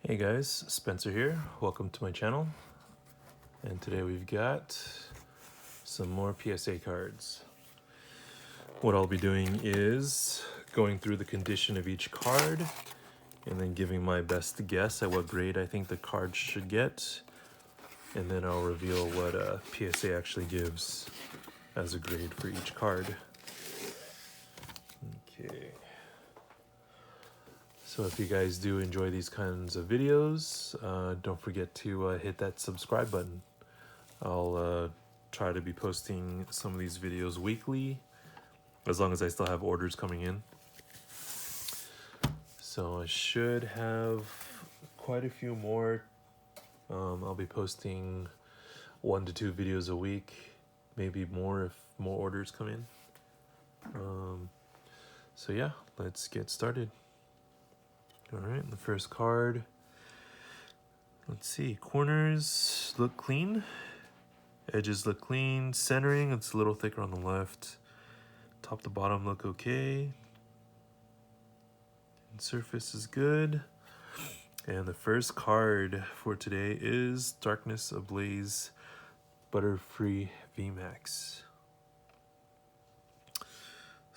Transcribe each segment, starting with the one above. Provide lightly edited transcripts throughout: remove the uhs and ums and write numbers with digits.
Hey guys, Spencer here. Welcome to my channel. And today we've got some more PSA cards. What I'll be doing is going through the condition of each card and then giving my best guess at what grade I think the card should get. And then I'll reveal what PSA actually gives as a grade for each card. Okay. So if you guys do enjoy these kinds of videos, don't forget to hit that subscribe button. I'll try to be posting some of these videos weekly, as long as I still have orders coming in. So I should have quite a few more. I'll be posting 1 to 2 videos a week, maybe more if more orders come in. So yeah, let's get started. All right, the first card. Let's see, corners look clean. Edges look clean. Centering, it's a little thicker on the left. Top to bottom look okay. And surface is good. And the first card for today is Darkness Ablaze Butterfree VMAX.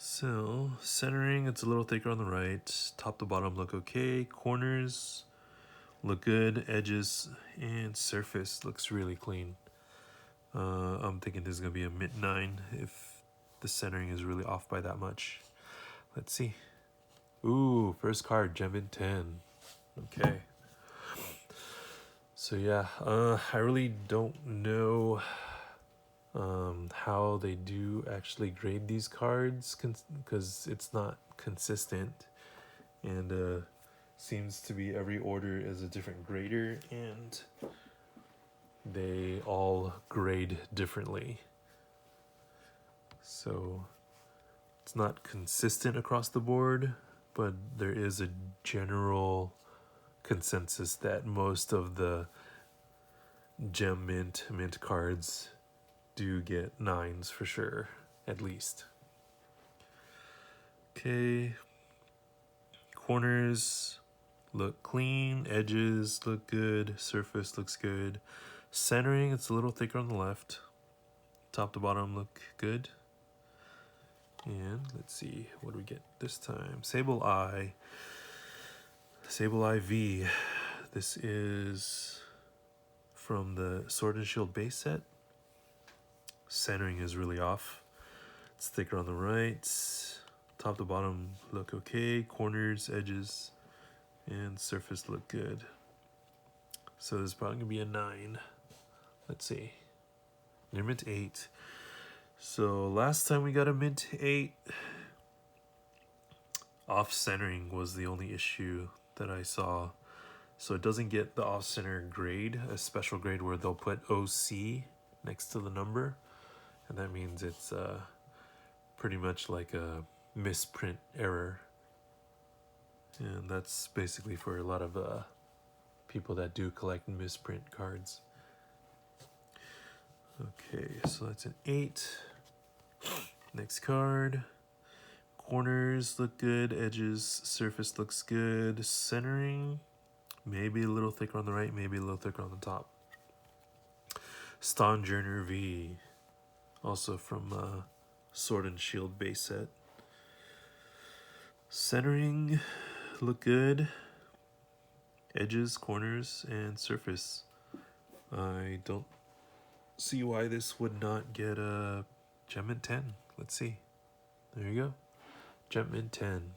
So, centering, it's a little thicker on the right. Top to bottom look okay. Corners look good. Edges and surface looks really clean. I'm thinking this is going to be a mid-9 if the centering is really off by that much. Let's see. Ooh, first card, Gem 10. Okay. So yeah, I really don't know how they do actually grade these cards because it's not consistent, and seems to be every order is a different grader and they all grade differently. So it's not consistent across the board, but there is a general consensus that most of the gem mint cards do get 9s for sure, at least. Okay, corners look clean, edges look good, surface looks good. Centering, it's a little thicker on the left. Top to bottom look good. And let's see, what do we get this time? Sable Eye V. This is from the Sword and Shield base set. Centering is really off. It's thicker on the right. Top to bottom look okay. Corners, edges, and surface look good. So this is probably gonna be a 9. Let's see. Near mint 8. So last time we got a mint 8, off centering was the only issue that I saw. So it doesn't get the off center grade, a special grade where they'll put OC next to the number, and that means it's pretty much like a misprint error, and that's basically for a lot of people that do collect misprint cards. Okay, so that's an 8. Next card. Corners look good, edges, surface looks good. Centering, maybe a little thicker on the right, maybe a little thicker on the top. Stonjourner V, also from Sword and Shield base set. Centering, look good. Edges, corners, and surface. I don't see why this would not get a Gem 10. Let's see. There you go. Gem 10.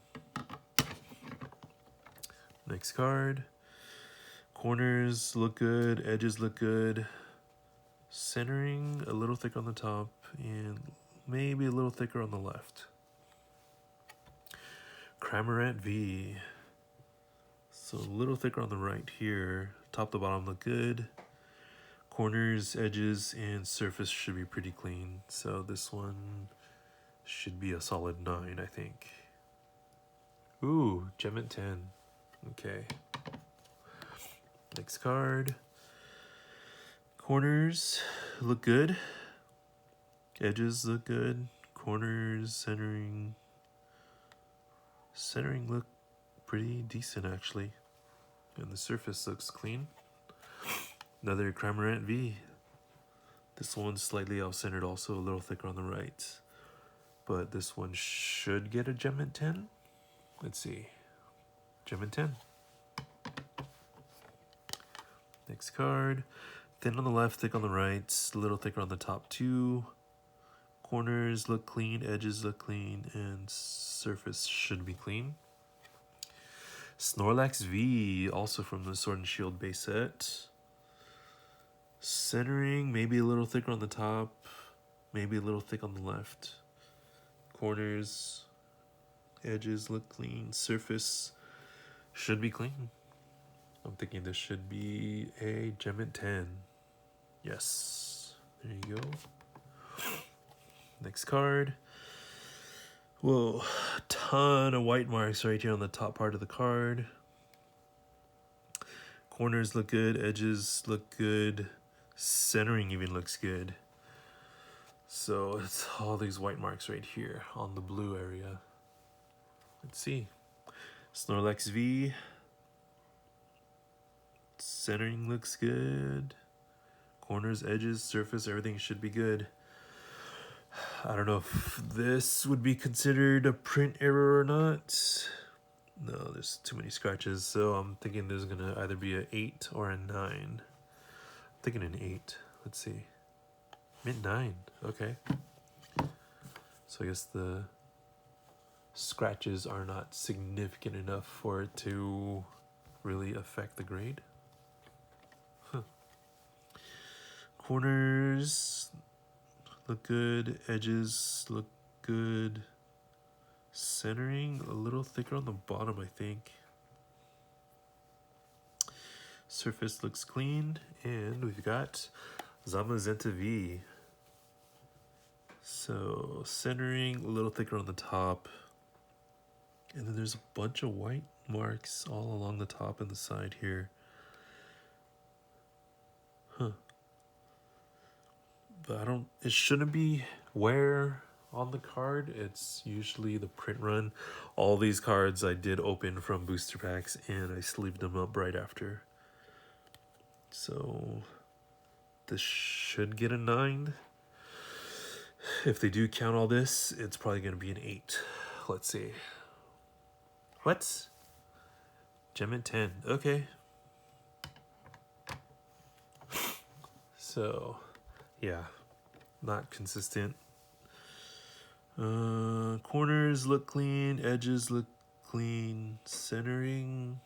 Next card. Corners look good. Edges look good. Centering a little thick on the top and maybe a little thicker on the left. Cramorant V. So a little thicker on the right here. Top to bottom look good. Corners, edges, and surface should be pretty clean. So this one should be a solid 9, I think. Ooh, Gem 10. Okay. Next card. Corners look good. Edges look good. Corners, centering look pretty decent actually. And the surface looks clean. Another Cramorant V. This one's slightly off-centered, also a little thicker on the right. But this one should get a gem at 10. Let's see. Gem at 10. Next card. Thin on the left, thick on the right. A little thicker on the top two. Corners look clean, edges look clean, and surface should be clean. Snorlax V, also from the Sword and Shield base set. Centering, maybe a little thicker on the top, maybe a little thick on the left. Corners, edges look clean, surface should be clean. I'm thinking this should be a gem at 10. Yes, there you go. Next card. Whoa, ton of white marks right here on the top part of the card. Corners look good, edges look good, centering even looks good. So it's all these white marks right here on the blue area. Let's see. Snorlax V. Centering looks good. Corners, edges, surface, everything should be good. I don't know if this would be considered a print error or not. No, there's too many scratches, so I'm thinking there's gonna either be an 8 or a 9. I'm thinking an 8. Let's see. Mint 9. Okay. So I guess the scratches are not significant enough for it to really affect the grade. Huh. Corners look good, edges look good. Centering a little thicker on the bottom, I think. Surface looks clean, and we've got Zamazenta V. So centering a little thicker on the top, and then there's a bunch of white marks all along the top and the side here. Huh. But it shouldn't be wear on the card. It's usually the print run. All these cards I did open from booster packs, and I sleeved them up right after. So this should get a 9. If they do count all this, it's probably going to be an 8. Let's see. What? Gem at 10. Okay. So, yeah. Not consistent. Corners look clean. Edges look clean. Centering.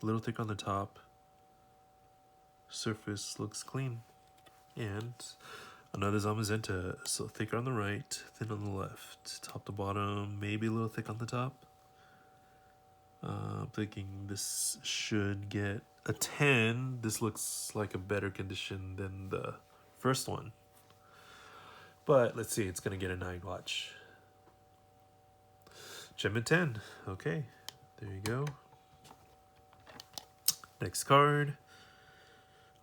A little thick on the top. Surface looks clean. And another Zamazenta. So thicker on the right, thin on the left. Top to bottom, maybe a little thick on the top. I'm thinking this should get a 10. This looks like a better condition than the first one. But let's see, it's going to get a 9. Watch. Gem at 10. Okay, there you go. Next card.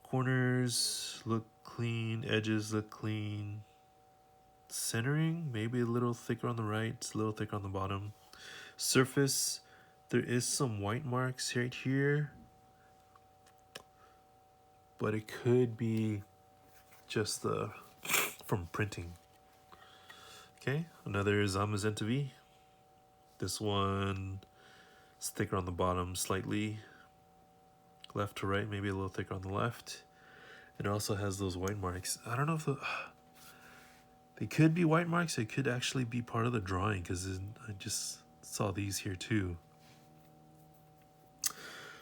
Corners look clean. Edges look clean. Centering, maybe a little thicker on the right, a little thicker on the bottom. Surface, there is some white marks right here. But it could be just from printing. Okay, another Zamazenta V. This one is thicker on the bottom slightly. Left to right, maybe a little thicker on the left. It also has those white marks. I don't know if they could be white marks. They could actually be part of the drawing, because I just saw these here too.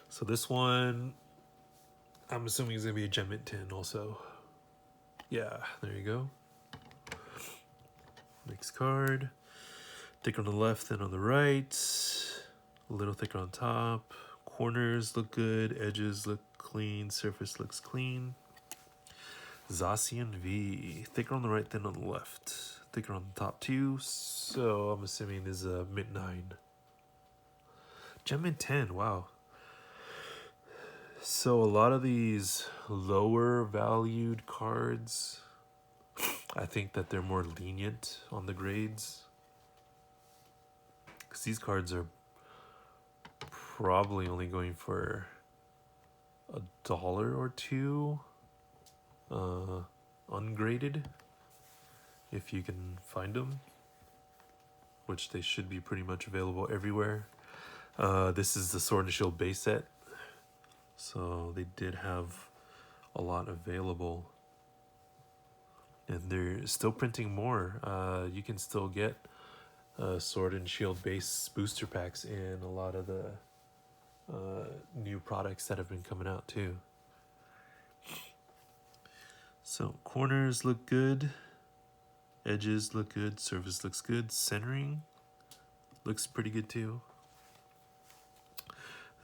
So this one, I'm assuming is going to be a gem at 10 also. Yeah, there you go. Next card. Thicker on the left than on the right. A little thicker on top. Corners look good. Edges look clean. Surface looks clean. Zacian V. Thicker on the right than on the left. Thicker on the top too. So I'm assuming this is a mint 9. Gem at 10. Wow. So a lot of these lower valued cards, I think that they're more lenient on the grades. Because these cards are probably only going for $1 or two ungraded if you can find them, which they should be pretty much available everywhere. This is the Sword and Shield base set, so they did have a lot available, and they're still printing more. You can still get Sword and Shield base booster packs in a lot of the new products that have been coming out too. So corners look good, edges look good, surface looks good, centering looks pretty good too.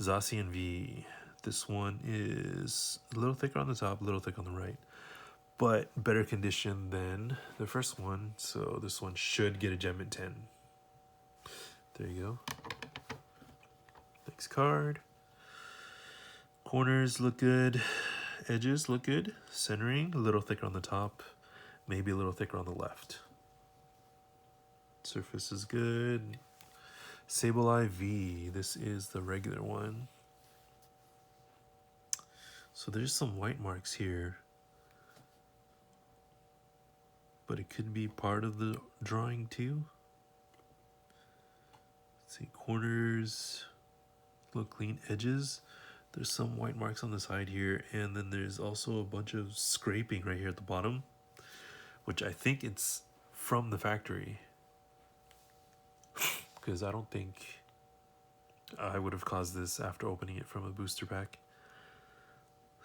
Zacian V. This one is a little thicker on the top, a little thick on the right, but better condition than the first one. So this one should get a gem at 10. There you go. Next card. Corners look good. Edges look good. Centering, a little thicker on the top, maybe a little thicker on the left. Surface is good. Sable IV, this is the regular one. So there's some white marks here, but it could be part of the drawing too. Let's see, corners look clean, edges. There's some white marks on the side here, and then there's also a bunch of scraping right here at the bottom, which I think it's from the factory, because I don't think I would have caused this after opening it from a booster pack.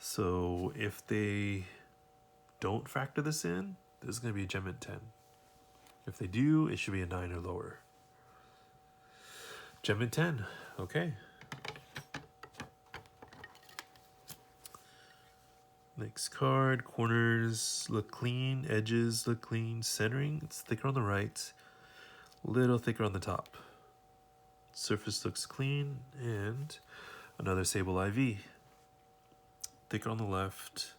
So if they don't factor this in, this is going to be a gem at 10. If they do, it should be a 9 or lower. Gem at 10. Okay. Next card. Corners look clean. Edges look clean. Centering, it's thicker on the right. Little thicker on the top. Surface looks clean. And another Sable IV. Thicker on the left.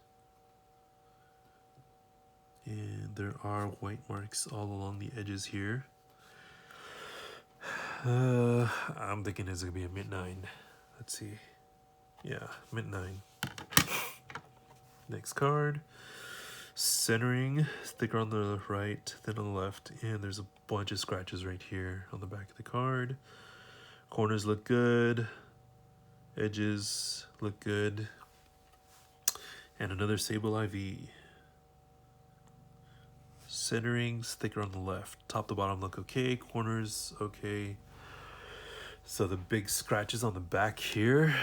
And there are white marks all along the edges here. I'm thinking it's going to be a mid 9. Let's see. Yeah, mid 9. Next card. Centering, thicker on the right than on the left. And there's a bunch of scratches right here on the back of the card. Corners look good. Edges look good. And another Sable IV. Centering's thicker on the left. Top to bottom look okay. Corners okay. So the big scratches on the back here,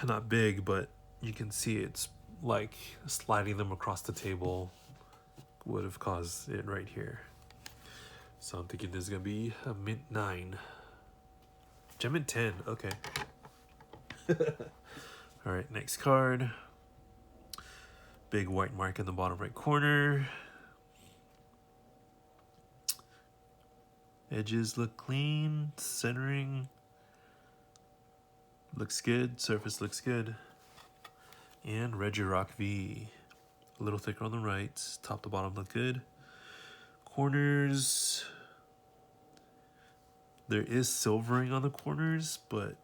not big, but you can see it's like sliding them across the table would have caused it right here. So I'm thinking this is gonna be a mid 9. Gem at 10, okay. All right, next card. Big white mark in the bottom right corner. Edges look clean. Centering looks good. Surface looks good. And Regirock V. A little thicker on the right. Top to bottom look good. Corners. There is silvering on the corners, but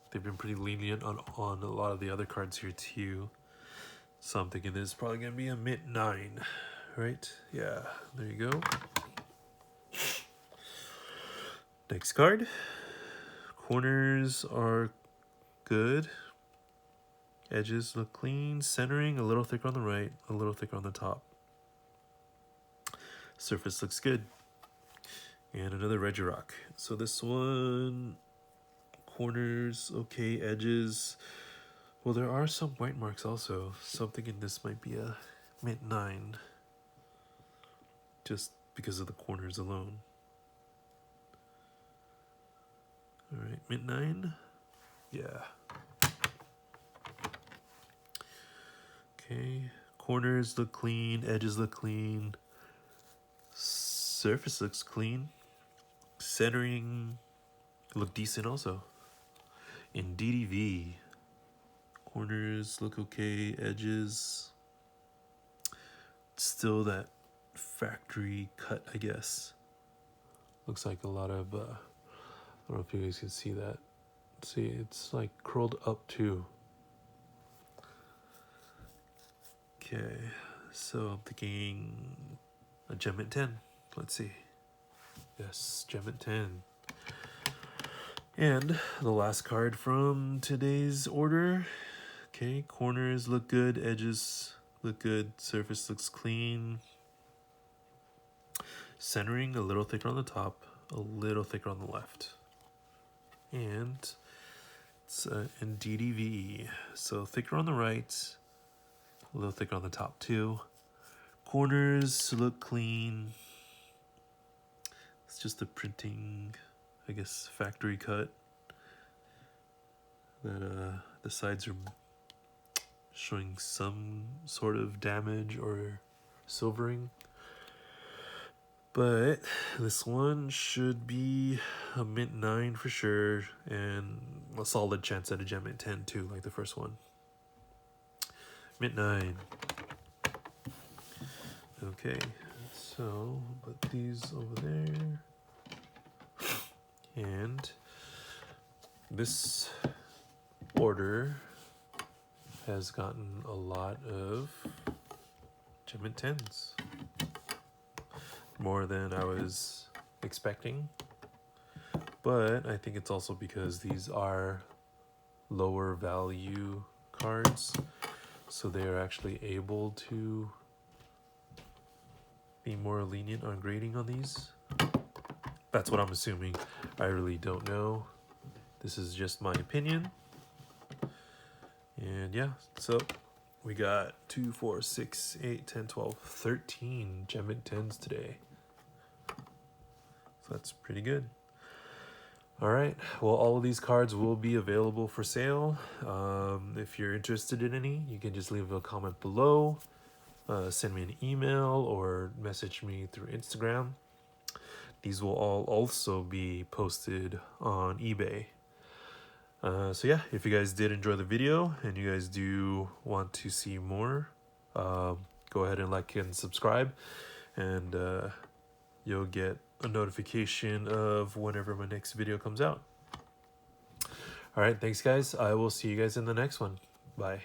they've been pretty lenient on a lot of the other cards here too. So I'm thinking this is probably going to be a mid 9, right? Yeah, there you go. Next card. Corners are good. Edges look clean. Centering, a little thicker on the right, a little thicker on the top. Surface looks good. And another Regirock. So this one, corners, okay, edges. Well, there are some white marks also. So I'm thinking this might be a mid 9. Just because of the corners alone. All right, mid 9. Yeah. Okay, corners look clean, edges look clean, surface looks clean, centering look decent also. In DDV, corners look okay, edges still that factory cut, I guess. Looks like a lot of, I don't know if you guys can see that. See, it's like curled up too. Okay, so I'm thinking a gem at 10. Let's see. Yes, gem at 10. And the last card from today's order. Okay, corners look good, edges look good, surface looks clean. Centering a little thicker on the top, a little thicker on the left. And it's in DDV, so thicker on the right, a little thicker on the top too. Corners look clean. It's just the printing, I guess, factory cut. That the sides are showing some sort of damage or silvering. But this one should be a mint 9 for sure, and a solid chance at a gem at 10 too, like the first one. Mint 9. Okay, so put these over there. And this order has gotten a lot of gem at 10s. More than I was expecting. But I think it's also because these are lower value cards, so they are actually able to be more lenient on grading on these. That's what I'm assuming. I really don't know. This is just my opinion. And yeah, so we got 2, 4, 6, 8, 10, 12, 13 gem at 10s today. So that's pretty good. All right, well, all of these cards will be available for sale. If you're interested in any, you can just leave a comment below, send me an email, or message me through Instagram. These will all also be posted on eBay. So yeah, if you guys did enjoy the video and you guys do want to see more, go ahead and like and subscribe, and you'll get a notification of whenever my next video comes out. All right, thanks guys. I will see you guys in the next one. Bye.